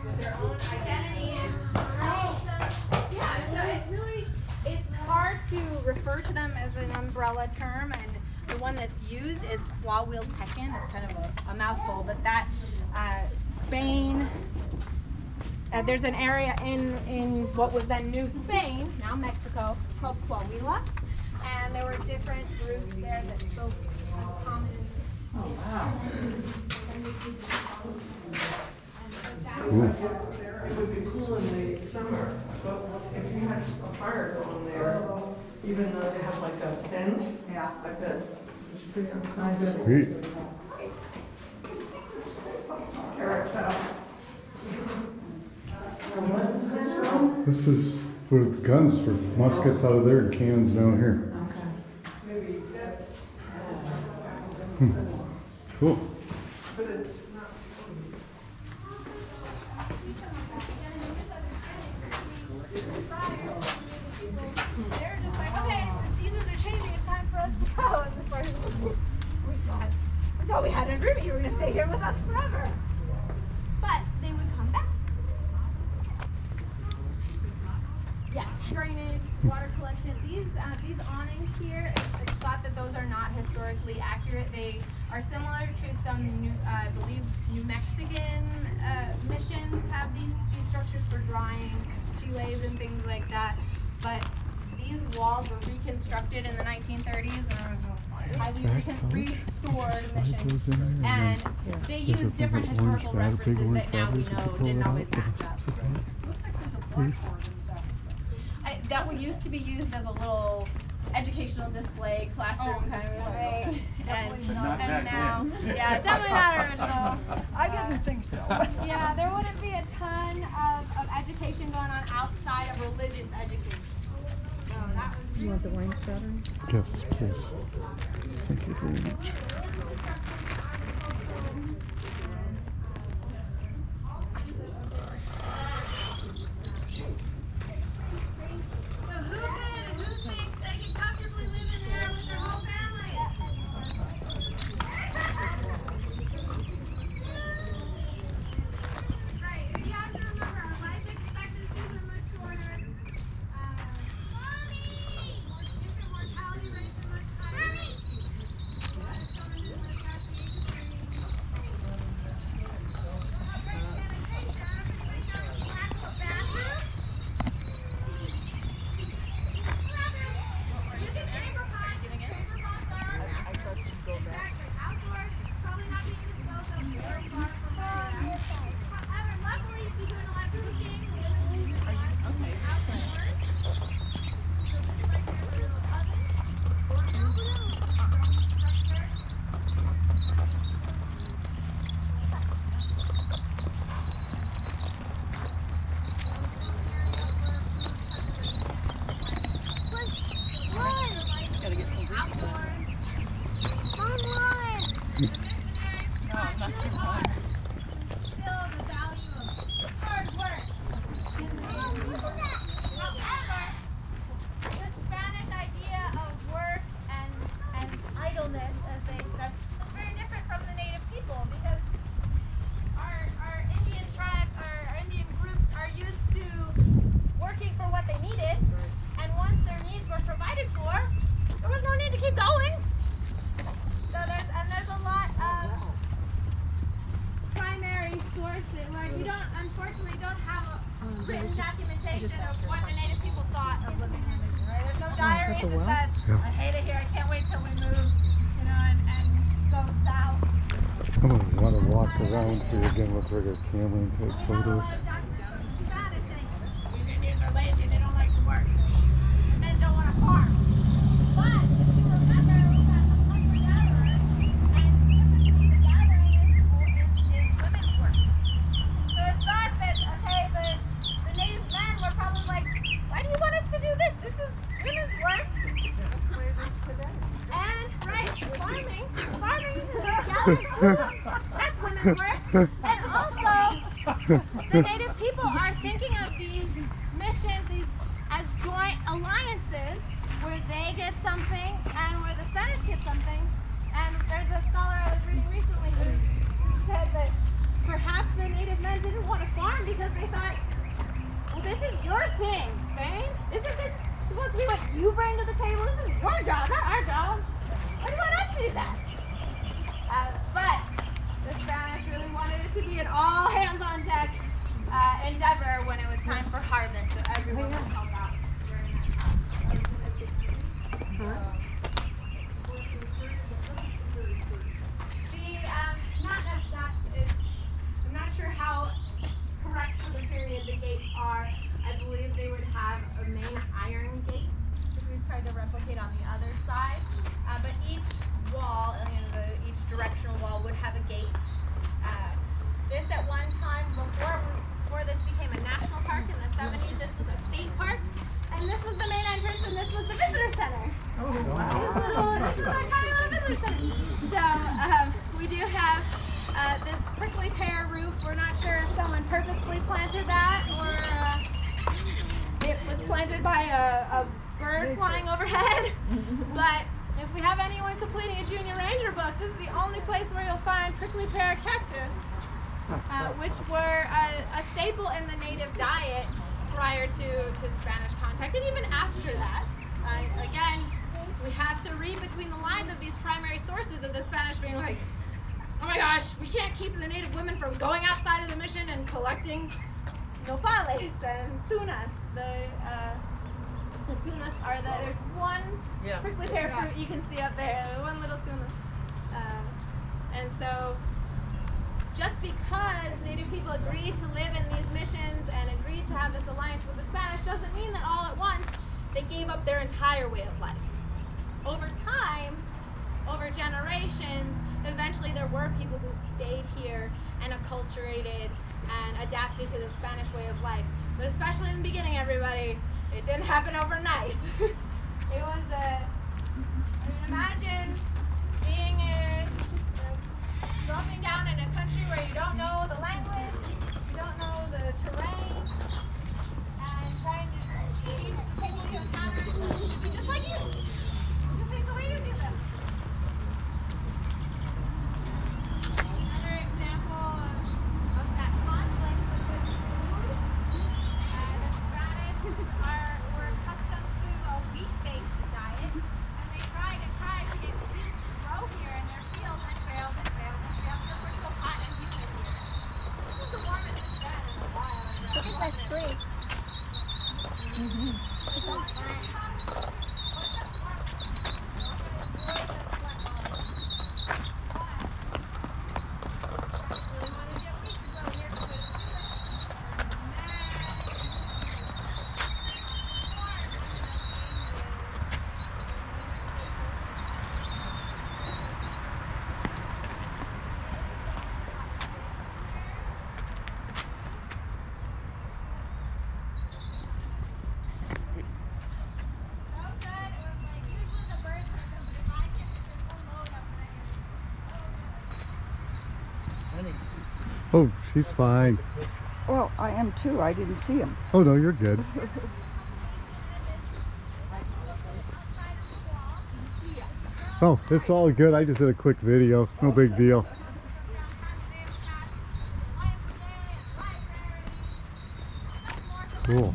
with their own identity and yeah, so it's hard to refer to them as an umbrella term, and the one that's used is Huahuiltecan. It's kind of a mouthful, but that Spain, there's an area in what was then New Spain, now Mexico, called Coahuila, and there were different groups there that spoke common. Oh, wow. Cool. It would be cool in the summer, but if you had a fire going there, even though they have like a vent, Yeah. I bet it's pretty uncomfortable. Sweet. What is this from? This is for the guns, for muskets out of there and cannons down here. Okay. Maybe that's, Cool. but it's not. They're just like, okay, the seasons are changing, it's time for us to go. And the first we thought we had an agreement, you were going to stay here with us forever. But they would come back. Yeah, drainage, water collection. These awnings here, it's thought that those are not historically accurate. They are similar to some, I believe, New Mexican missions have these structures for drying chiles and things like that. But these walls were reconstructed in the 1930s or highly restored missions. And they use different historical references that now we know didn't always match up. That used to be used as a little educational display, classroom kind of thing. And now, yeah, definitely not original. I didn't think so. Yeah, there wouldn't be a ton of education going on outside of religious education. So that was You want the wine starter? Yes, please. Thank you very much. written documentation of what the native people thought of living in the region, right? There's no diary that says, I hate it here, I can't wait till we move, you know, and go south. I'm gonna want to walk around here again with regular camera and take photos. Spanish saying, these Indians are lazy, they don't like to work. Men don't want to farm. But if you remember, we had the hunter-gatherers, and typically the gathering is women's work. So it's thought that, okay, the native men were probably like, why do you want us to do this? This is women's work. And, right, farming is gathering food. That's women's work. And also, the native people are thinking of these missions as joint alliances where they get something and where the Spanish get something. And there's a scholar I was reading recently who said that perhaps the native men time because they thought, well, this is your thing, Spain. Isn't this supposed to be what you bring to the table? This is your job, not our job. Why do you want us to do that? But the Spanish really wanted it to be an all hands on deck endeavor when it was time for harvest, so everyone would help out during that time. I'm not sure how correct for the period the gates are. I believe they would have a main iron gate, which we've tried to replicate on the other side. But each wall, each directional wall would have a gate. This at one time, before this became a national park in the 70s, this was a state park. And this was the main entrance, and this was the visitor center. Oh, wow. This was our tiny little visitor center. So we do have this prickly pear roof. We're not sure if someone purposefully planted that or it was planted by a bird flying overhead. But if we have anyone completing a junior ranger book, this is the only place where you'll find prickly pear cactus, which were a staple in the native diet prior to Spanish contact, and even after that. Again, we have to read between the lines of these primary sources of the Spanish being like, oh my gosh, we can't keep the native women from going outside of the mission and collecting nopales and tunas. The tunas are there's one prickly pear fruit you can see up there, one little tuna. And so just because Native people agreed to live in these missions and agreed to have this alliance with the Spanish doesn't mean that all at once they gave up their entire way of life. Over time, over generations, eventually there were people who stayed here and acculturated and adapted to the Spanish way of life. But especially in the beginning, everybody, it didn't happen overnight. It was imagine being dropping down in a country where you don't know the language, you don't know the terrain, and trying to teach the people you encounter to be just like you. Do things the way you do them. Another example of that conflict was with food. The Spanish were accustomed to a wheat-based diet, and they tried to get wheat to grow here in their fields and failed because we're so hot and humid here. This was the warmest it's been in a while. Look at that tree. Oh, she's fine. Well, I am too. I didn't see him. Oh no, you're good. Oh, it's all good. I just did a quick video. No big deal. Cool.